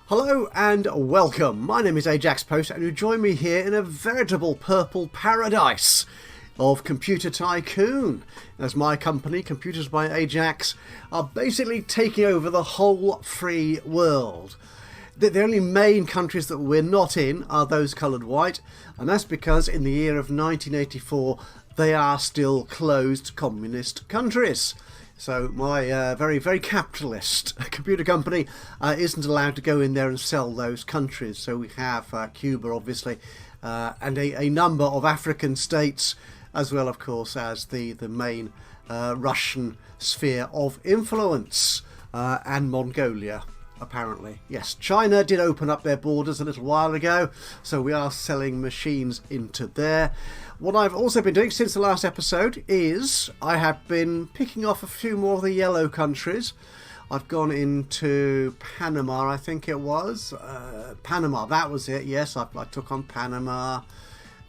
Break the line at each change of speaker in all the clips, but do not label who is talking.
Hello and welcome. My name is Ajaxpost and you join me here in a veritable purple paradise of Computer Tycoon, as my company, Computers by Ajax, are basically taking over the whole free world. The only main countries that we're not in are those coloured white, and that's because in the year of 1984 they are still closed communist countries. So my very, very capitalist computer company isn't allowed to go in there and sell those countries. So we have Cuba, obviously, and a number of African states, as well, of course, as the main Russian sphere of influence, and Mongolia, apparently. Yes, China did open up their borders a little while ago, so we are selling machines into there. What I've also been doing since the last episode is I have been picking off a few more of the yellow countries. I've gone into Panama, I think it was. Panama, that was it, yes, I took on Panama.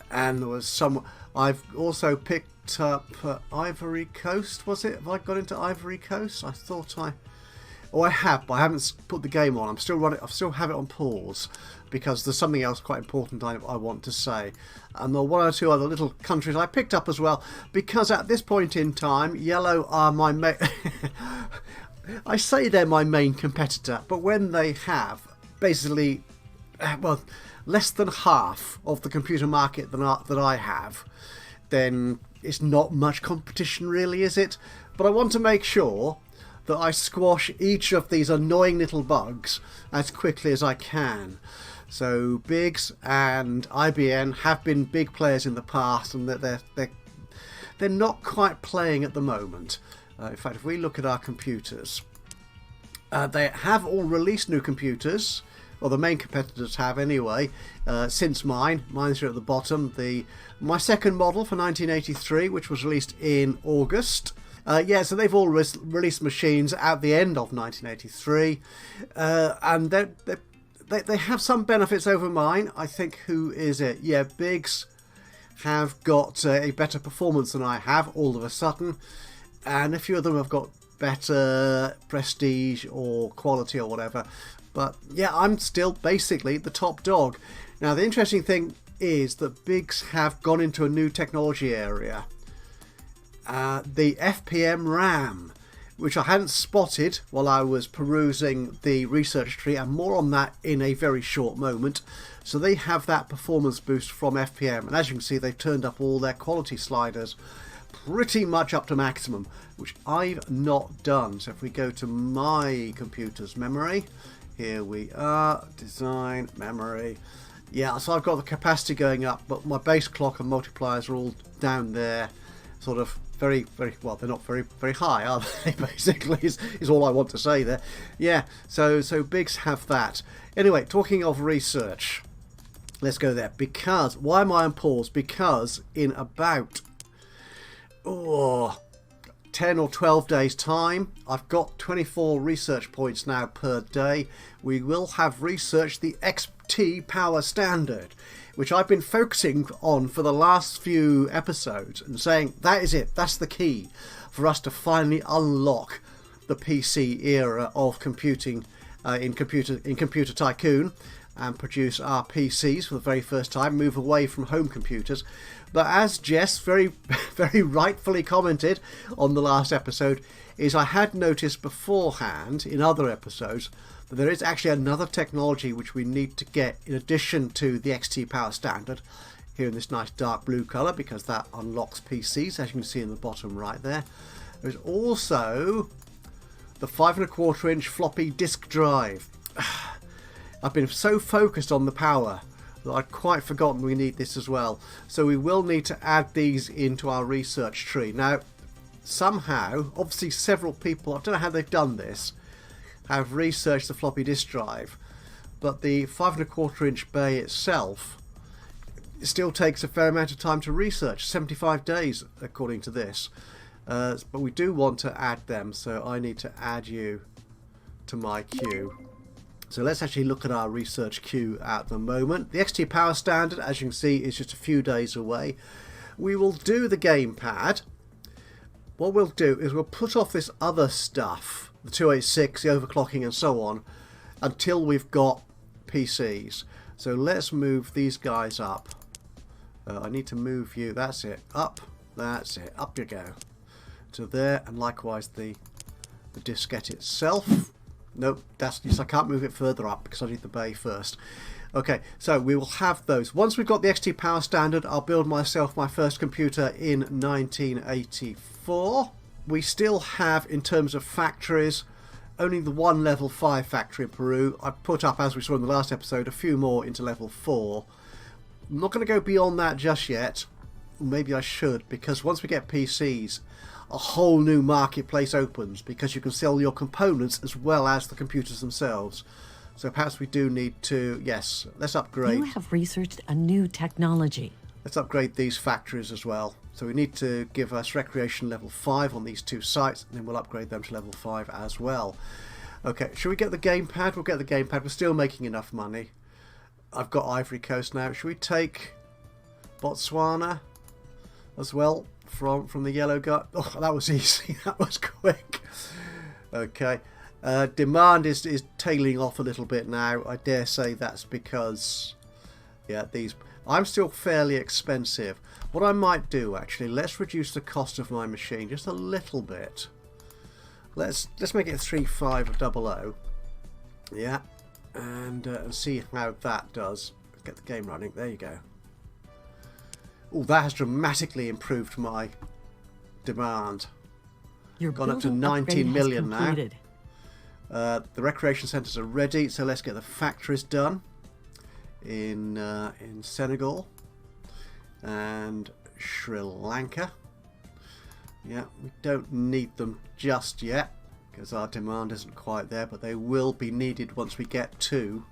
And there was some... I've also picked up Ivory Coast, was it? Have I got into Ivory Coast? I thought I... Oh, I have, but I haven't put the game on. I still have it on pause because there's something else quite important I want to say. And there are one or two other little countries I picked up as well, because at this point in time, yellow are my main... I say they're my main competitor, but when they have basically, well, less than half of the computer market that I have, then it's not much competition really, is it? But I want to make sure that I squash each of these annoying little bugs as quickly as I can. So Biggs and IBM have been big players in the past, and that they're not quite playing at the moment. In fact, if we look at our computers, they have all released new computers, or the main competitors have anyway, since mine's here at the bottom. My second model for 1983, which was released in August. So they've all released machines at the end of 1983, and they have some benefits over mine. I think, who is it? Yeah, Biggs have got a better performance than I have all of a sudden, and a few of them have got better prestige or quality or whatever. But yeah, I'm still basically the top dog. Now the interesting thing is that Biggs have gone into a new technology area. The FPM RAM, which I hadn't spotted while I was perusing the research tree, and more on that in a very short moment. So they have that performance boost from FPM, and as you can see, they've turned up all their quality sliders pretty much up to maximum, which I've not done. So if we go to my computer's memory, here we are, design, memory. Yeah, so I've got the capacity going up, but my base clock and multipliers are all down there, sort of very, very, well, they're not very, very high, are they, basically, is all I want to say there. Yeah, so Biggs have that. Anyway, talking of research, let's go there. Because, why am I on pause? Because in about 10 or 12 days time, I've got 24 research points now per day. We will have researched the XT power standard, which I've been focusing on for the last few episodes and saying that is it, that's the key for us to finally unlock the PC era of computing in Computer Tycoon and produce our PCs for the very first time, move away from home computers. But as Jess very, very rightfully commented on the last episode, is I had noticed beforehand in other episodes that there is actually another technology which we need to get in addition to the XT power standard, here in this nice dark blue colour, because that unlocks PCs, as you can see in the bottom right there. There's also the 5¼ inch floppy disk drive. I've been so focused on the power that I'd quite forgotten we need this as well. So we will need to add these into our research tree. Now, somehow, obviously several people, I don't know how they've done this, have researched the floppy disk drive, but the 5¼ inch bay itself still takes a fair amount of time to research, 75 days according to this. But we do want to add them, so I need to add you to my queue. So let's actually look at our research queue at the moment. The XT power standard, as you can see, is just a few days away. We will do the gamepad. What we'll do is we'll put off this other stuff, the 286, the overclocking and so on, until we've got PCs. So let's move these guys up. I need to move you. That's it. Up. That's it. Up you go. To there, and likewise the diskette itself. Nope, that's just, I can't move it further up because I need the bay first. Okay, so we will have those. Once we've got the XT Power Standard, I'll build myself my first computer in 1984. We still have, in terms of factories, only the one level 5 factory in Peru. I put up, as we saw in the last episode, a few more into level 4. I'm not going to go beyond that just yet. Maybe I should, because once we get PCs, a whole new marketplace opens, because you can sell your components as well as the computers themselves. So perhaps we do need to, yes, let's upgrade.
You have researched a new technology.
Let's upgrade these factories as well. So we need to give us recreation level 5 on these 2 sites, and then we'll upgrade them to level 5 as well. Okay, should we get the gamepad? We'll get the gamepad. We're still making enough money. I've got Ivory Coast now. Should we take Botswana as well from the yellow guy? Oh, that was easy. That was quick. Okay. Demand is tailing off a little bit now. I dare say that's because, yeah, I'm still fairly expensive. What I might do, actually, let's reduce the cost of my machine just a little bit. Let's make it 3500. Yeah, and see how that does. Get the game running. There you go. Oh, that has dramatically improved my demand.
Your
gone up to 19 million now. The recreation centres are ready, so let's get the factories done in Senegal and Sri Lanka. Yeah, we don't need them just yet because our demand isn't quite there, but they will be needed once we get to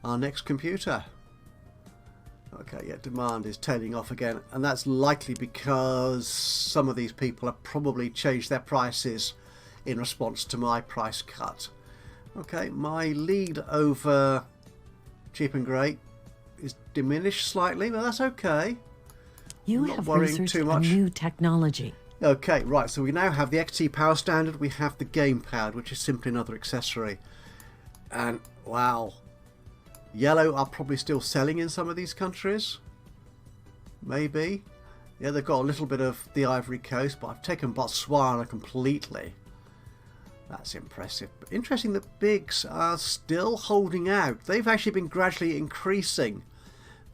our next computer. Okay, yeah, demand is tailing off again, and that's likely because some of these people have probably changed their prices in response to my price cut. Okay, my lead over Cheap and Great is diminished slightly, but that's okay.
You have researched a new technology.
Okay, right, so we now have the XT Power Standard, we have the gamepad, which is simply another accessory. And, wow, yellow are probably still selling in some of these countries. Maybe. Yeah, they've got a little bit of the Ivory Coast, but I've taken Botswana completely. That's impressive. But interesting that Bigs are still holding out. They've actually been gradually increasing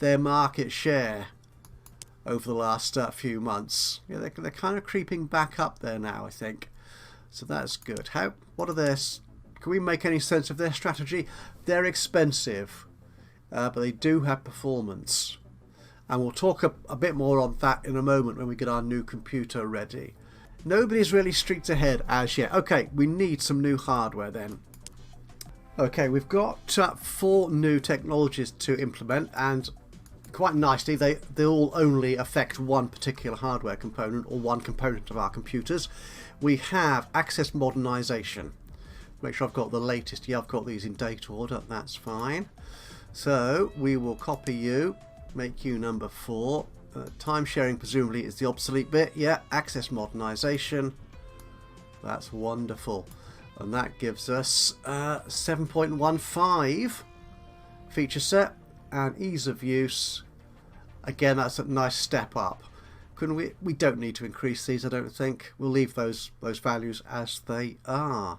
their market share over the last few months. Yeah, they're kind of creeping back up there now, I think. So that's good. What are their... Can we make any sense of their strategy? They're expensive, but they do have performance. And we'll talk a bit more on that in a moment when we get our new computer ready. Nobody's really streaked ahead as yet. Okay, we need some new hardware then. Okay, we've got 4 new technologies to implement, and quite nicely they all only affect one particular hardware component or one component of our computers. We have access modernization. Make sure I've got the latest. Yeah, I've got these in date order. That's fine. So we will copy you, make you number 4. Time sharing presumably is the obsolete bit. Yeah, access modernization. That's wonderful. And that gives us 7.15 feature set and ease of use. Again, that's a nice step up. Couldn't we? We don't need to increase these, I don't think. We'll leave those values as they are.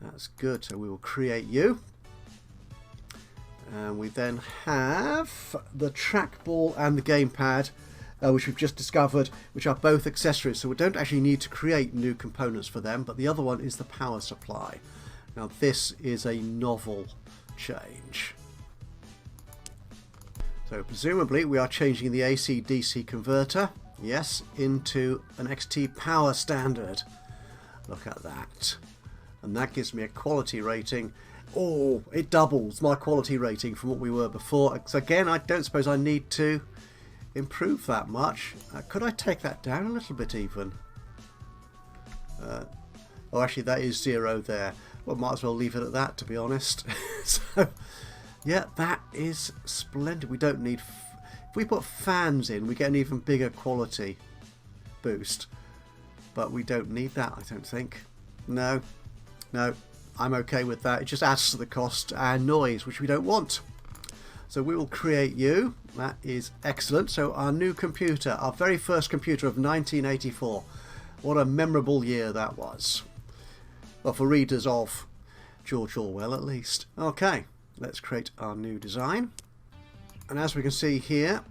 That's good. So we will create you. And we then have the trackball and the gamepad, which we've just discovered, which are both accessories. So we don't actually need to create new components for them, but the other one is the power supply. Now this is a novel change. So presumably we are changing the AC-DC converter, yes, into an XT Power Standard. Look at that. And that gives me a quality rating. Oh, it doubles my quality rating from what we were before. So again, I don't suppose I need to improve that much. Could I take that down a little bit even? Oh, actually that is 0 there. Well, might as well leave it at that, to be honest. So, yeah, that is splendid. We don't need... If we put fans in, we get an even bigger quality boost. But we don't need that, I don't think. No. I'm okay with that. It just adds to the cost and noise, which we don't want. So we will create you. That is excellent. So our new computer, our very first computer of 1984. What a memorable year that was. Well, for readers of George Orwell at least. Okay, let's create our new design. And as we can see here,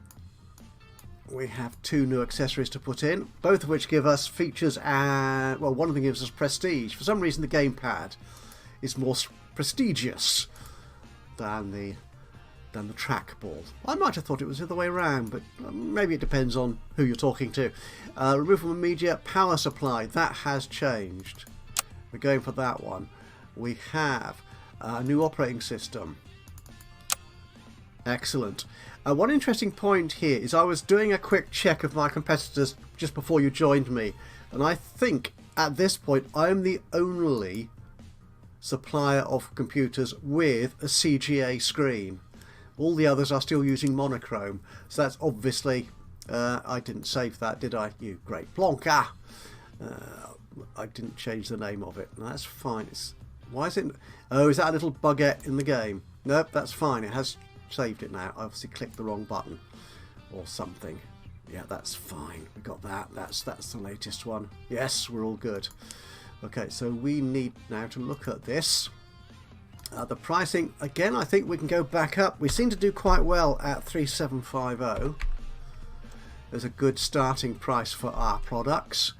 we have 2 new accessories to put in, both of which give us features and, well, one of them gives us prestige. For some reason the gamepad is more prestigious than the trackball. I might have thought it was the other way around, but maybe it depends on who you're talking to. Remove from immediate power supply, that has changed. We're going for that one. We have a new operating system. Excellent. One interesting point here is I was doing a quick check of my competitors just before you joined me, and I think at this point I'm the only supplier of computers with a CGA screen. All the others are still using monochrome, so that's obviously I didn't save that, did I? You great plonker. I didn't change the name of it. No, that's fine. Why is it? Oh, is that a little bugette in the game? Nope, that's fine. It has saved it now. I obviously clicked the wrong button or something. Yeah, that's fine. We got that. That's the latest one. Yes, we're all good. Okay, so we need now to look at this. The pricing, again, I think we can go back up. We seem to do quite well at 3750. There's a good starting price for our products.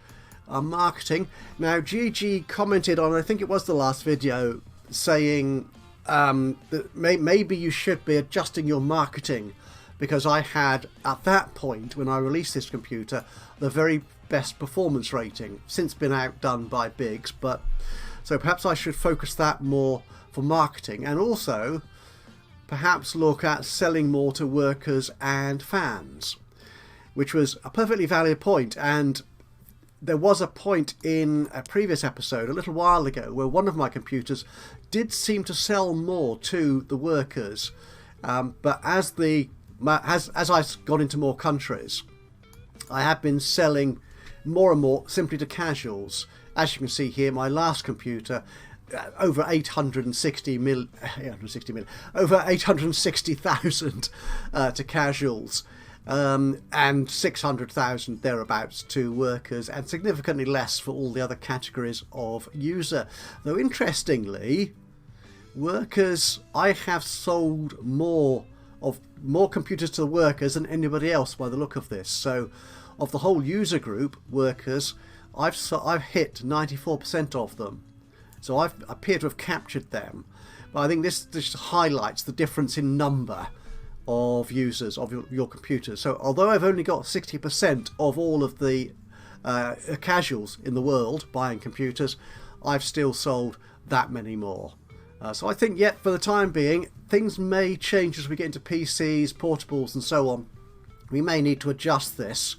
Our marketing. Now, GG commented on, I think it was the last video, saying that maybe you should be adjusting your marketing, because I had, at that point, when I released this computer, the very best performance rating. Since been outdone by Biggs, but so perhaps I should focus that more for marketing, and also perhaps look at selling more to workers and fans, which was a perfectly valid point. And there was a point in a previous episode a little while ago where one of my computers did seem to sell more to the workers, but as I've gone into more countries, I have been selling more and more simply to casuals. As you can see here, my last computer, over 860,000 to casuals, and 600,000 thereabouts to workers, and significantly less for all the other categories of user. Though interestingly, workers, I have sold more computers to the workers than anybody else by the look of this. So of the whole user group, workers, I've hit 94% of them. So I appear to have captured them. But I think this just highlights the difference in number of users of your computers. So although I've only got 60% of all of the casuals in the world buying computers, I've still sold that many more. So I think, yet for the time being, things may change as we get into PCs, portables and so on. We may need to adjust this.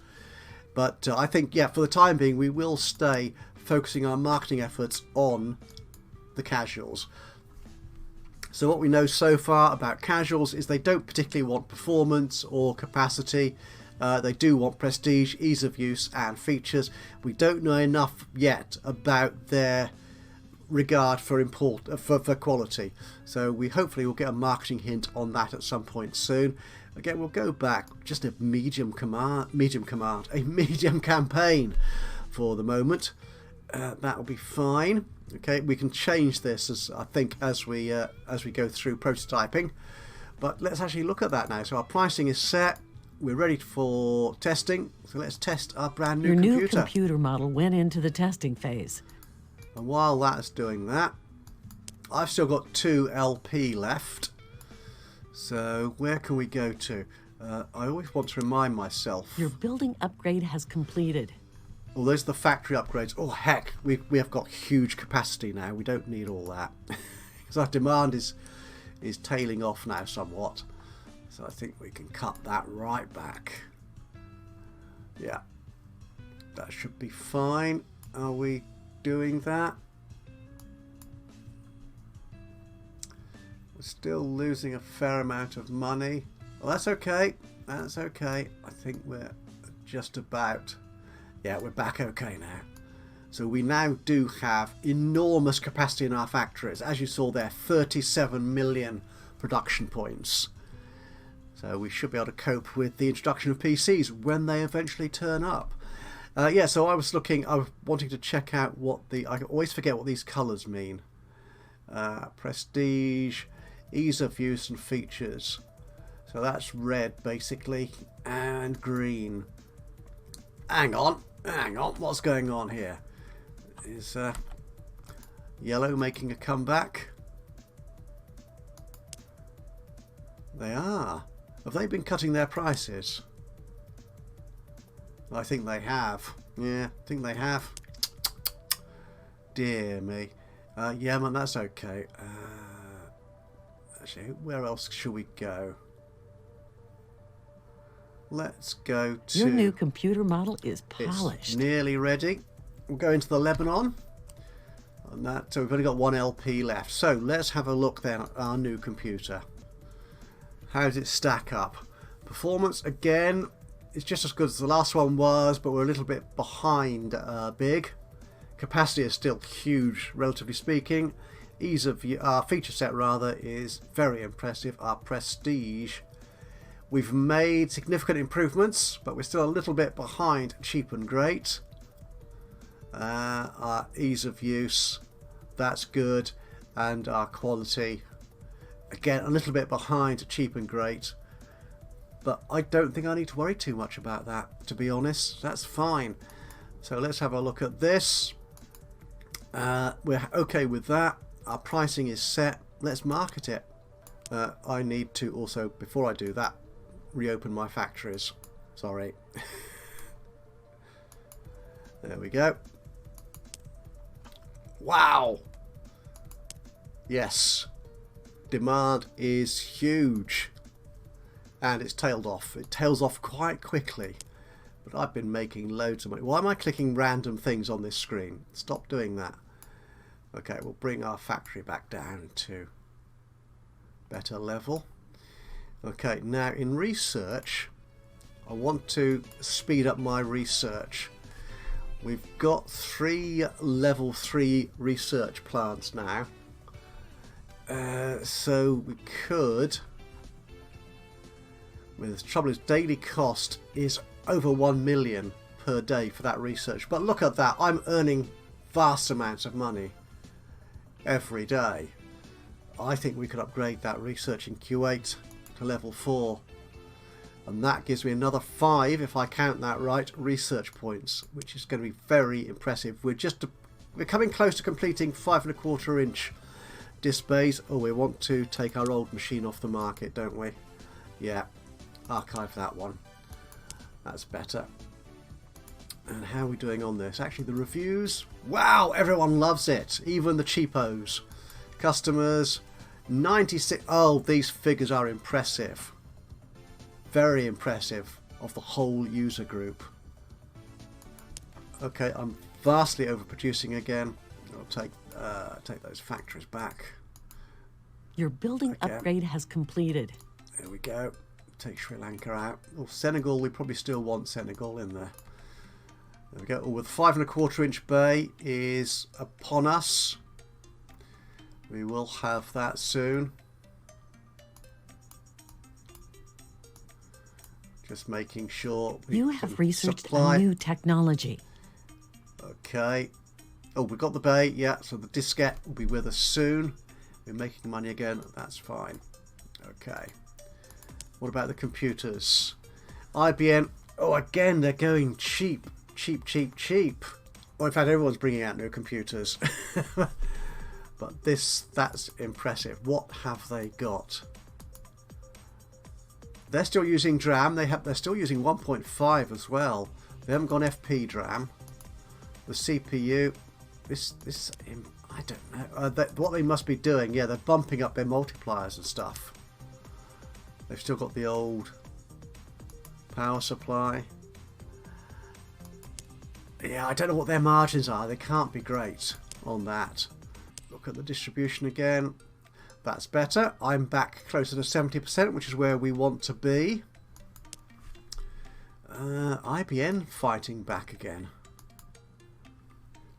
But I think, yeah, for the time being, we will stay focusing our marketing efforts on the casuals. So what we know so far about casuals is they don't particularly want performance or capacity. They do want prestige, ease of use and features. We don't know enough yet about their regard for quality. So we hopefully will get a marketing hint on that at some point soon. Again, we'll go back just a medium campaign for the moment. That'll be fine. Okay, we can change this as we go through prototyping. But let's actually look at that now. So our pricing is set. We're ready for testing. So let's test our brand new computer.
Your new computer model went into the testing phase.
And while that's doing that, I've still got 2 LP left. So where can we go to? I always want to remind myself.
Your building upgrade has completed.
Oh, those are the factory upgrades. Oh, heck, we have got huge capacity now. We don't need all that. Because our demand is tailing off now somewhat. So I think we can cut that right back. Yeah. That should be fine. Are we doing that? We're still losing a fair amount of money. Well, that's okay. That's okay. I think we're just about... Yeah, we're back okay now. So we now do have enormous capacity in our factories. As you saw there, 37 million production points. So we should be able to cope with the introduction of PCs when they eventually turn up. Yeah, so I was wanting to check out what I always forget what these colours mean. Prestige, ease of use and features. So that's red basically, and green. Hang on, what's going on here? Is yellow making a comeback? They are. Have they been cutting their prices? I think they have. Yeah, I think they have. Dear me. Yeah, man, that's okay. Actually, where else should we go? Let's go to...
Your new computer model is polished.
It's nearly ready. We'll go into the Lebanon. And that, so we've only got one LP left. So let's have a look then at our new computer. How does it stack up? Performance, again, it's just as good as the last one was, but we're a little bit behind big. Capacity is still huge, relatively speaking. Ease of our feature set rather is very impressive. Our prestige, we've made significant improvements, but we're still a little bit behind cheap and great. Our ease of use, that's good, and our quality, again a little bit behind cheap and great. But I don't think I need to worry too much about that, to be honest. That's fine. So let's have a look at this. We're okay with that. Our pricing is set. Let's market it. I need to also, before I do that, reopen my factories. Sorry. There we go. Wow. Yes. Demand is huge. And it's tailed off. It tails off quite quickly. But I've been making loads of money. Why am I clicking random things on this screen? Stop doing that. Okay, we'll bring our factory back down to better level. Okay, now in research, I want to speed up my research. We've got 3 level 3 research plants now. So we could... The trouble is, daily cost is over 1 million per day for that research. But look at that, I'm earning vast amounts of money every day. I think we could upgrade that research in Q8 to level 4. And that gives me another 5, if I count that right, research points, which is going to be very impressive. We're coming close to completing 5¼ inch displays. Oh, we want to take our old machine off the market, don't we? Yeah. Archive that one. That's better. And how are we doing on this? Actually, the reviews, wow, everyone loves it, even the cheapos. Customers, 96. Oh, these figures are impressive, very impressive, of the whole user group. Okay, I'm vastly overproducing again. I'll take those factories back.
Your building upgrade has completed.
There we go. Take Sri Lanka out. Oh, Senegal, we probably still want Senegal in there. There we go. Oh, with 5¼ inch bay is upon us. We will have that soon. Just making sure
you have researched a new technology.
Okay. Oh, we've got the bay. Yeah, so the diskette will be with us soon. We're making money again. That's fine. Okay. What about the computers? IBM. Oh, again, they're going cheap. Cheap, cheap, cheap. Well, in fact, everyone's bringing out new computers. But that's impressive. What have they got? They're still using DRAM. They're still using 1.5 as well. They haven't gone FP DRAM. The CPU. I don't know. What they must be doing, yeah, they're bumping up their multipliers and stuff. They've still got the old power supply. Yeah, I don't know what their margins are. They can't be great on that. Look at the distribution again. That's better. I'm back closer to 70%, which is where we want to be. IBM fighting back again.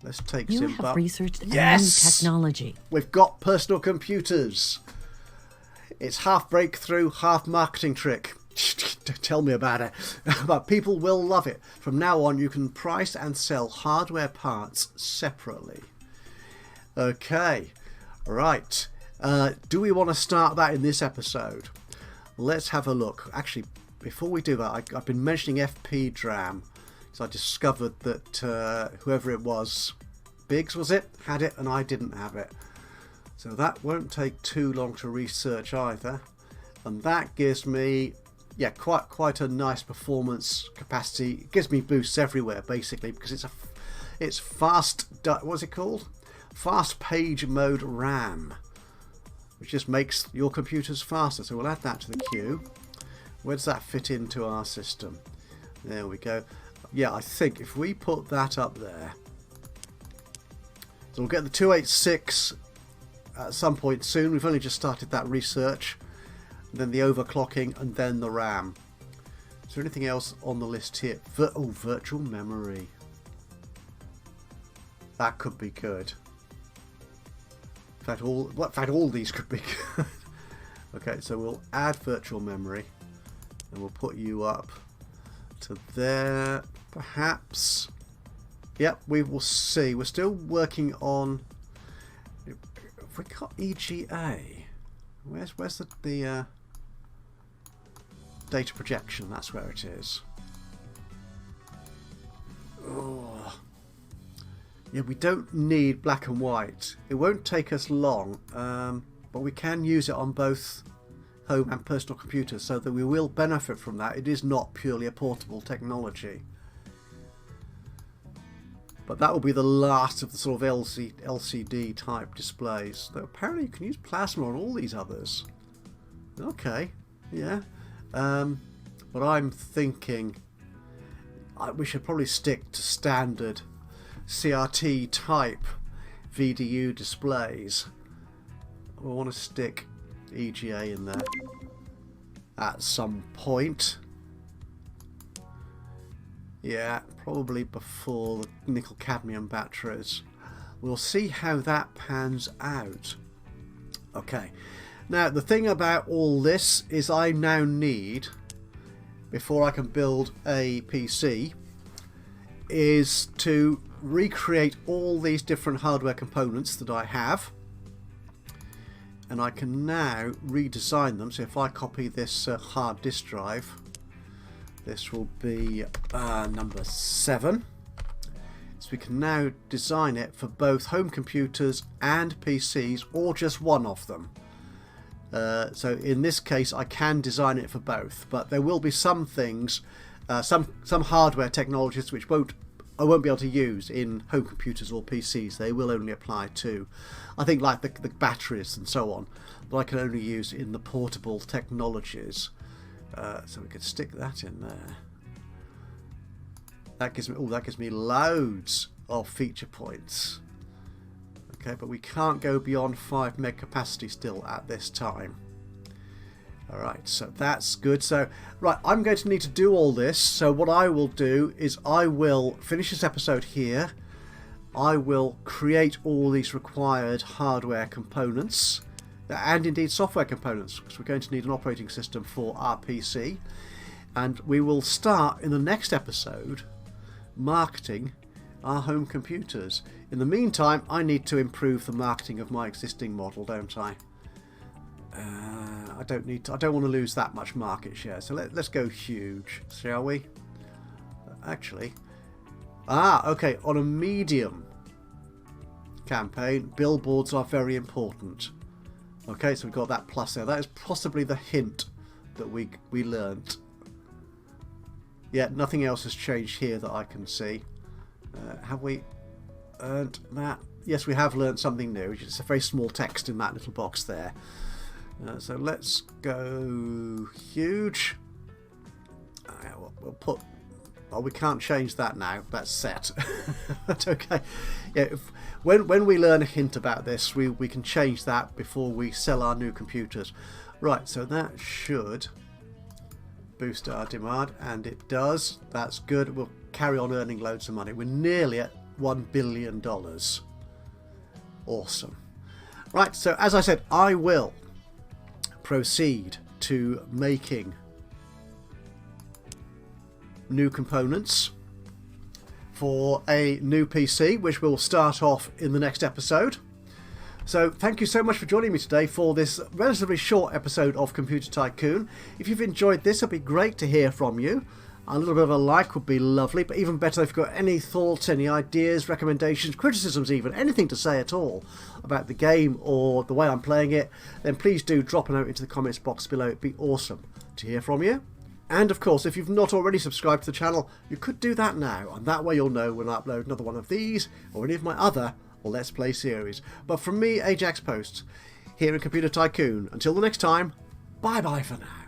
Let's take
You
Zimbabwe.
have researched a new
Yes!
technology.
We've got personal computers. It's half breakthrough, half marketing trick. Tell me about it. But people will love it. From now on, you can price and sell hardware parts separately. Okay, right. Do we want to start that in this episode? Let's have a look. Actually, before we do that, I've been mentioning FP DRAM. So I discovered that whoever it was, Biggs was it, had it, and I didn't have it. So that won't take too long to research either. And that gives me, yeah, quite a nice performance capacity. It gives me boosts everywhere basically because it's fast. What's it called? Fast page mode RAM, which just makes your computers faster. So we'll add that to the queue. Where does that fit into our system? There we go. Yeah, I think if we put that up there, so we'll get the 286 at some point soon. We've only just started that research. Then the overclocking and then the RAM. Is there anything else on the list here? Virtual memory. That could be good. In fact, all these could be good. Okay, so we'll add virtual memory and we'll put you up to there, perhaps. Yep, we will see. We're still working on. Have we got EGA? Where's the data projection? That's where it is. Oh. Yeah, we don't need black and white. It won't take us long, but we can use it on both home and personal computers, so that we will benefit from that. It is not purely a portable technology. But that will be the last of the sort of LCD type displays. Though apparently you can use plasma on all these others. Okay, yeah. But I'm thinking we should probably stick to standard CRT type VDU displays. We want to stick EGA in there at some point. Yeah, probably before the nickel cadmium batteries. We'll see how that pans out. Okay, now the thing about all this is I now need, before I can build a PC, is to recreate all these different hardware components that I have, and I can now redesign them. So if I copy this hard disk drive, this will be number 7. So we can now design it for both home computers and PCs, or just one of them. So in this case I can design it for both, but there will be some things, some hardware technologies which I won't be able to use in home computers or PCs. They will only apply to, I think, like the batteries and so on, but I can only use in the portable technologies. So we could stick that in there. That gives me loads of feature points. Okay, but we can't go beyond 5 meg capacity still at this time. Alright, so that's good. So, right, I'm going to need to do all this. So what I will do is I will finish this episode here. I will create all these required hardware components, and indeed software components, because we're going to need an operating system for our PC. And we will start in the next episode marketing our home computers. In the meantime, I need to improve the marketing of my existing model, don't I? I don't want to lose that much market share, so let's go huge, shall we? Actually, okay, on a medium campaign, billboards are very important. Okay, so we've got that plus there. That is possibly the hint that we learnt. Yeah, nothing else has changed here that I can see. Have we earned that? Yes, we have learnt something new. It's a very small text in that little box there. So let's go huge. We'll put. Oh, we can't change that now. That's set. That's okay. Yeah. When we learn a hint about this, we can change that before we sell our new computers. Right. So that should boost our demand, and it does. That's good. We'll carry on earning loads of money. We're nearly at $1 billion. Awesome. Right, so as I said, I will proceed to making new components for a new PC, which will start off in the next episode. So thank you so much for joining me today for this relatively short episode of Computer Tycoon. If you've enjoyed this, it'd be great to hear from you. A little bit of a like would be lovely, but even better if you've got any thoughts, any ideas, recommendations, criticisms even, anything to say at all about the game or the way I'm playing it, then please do drop a note into the comments box below. It'd be awesome to hear from you. And of course, if you've not already subscribed to the channel, you could do that now, and that way you'll know when I upload another one of these or any of my other Let's Play series. But from me, Ajaxpost, here in Computer Tycoon, until the next time, bye bye for now.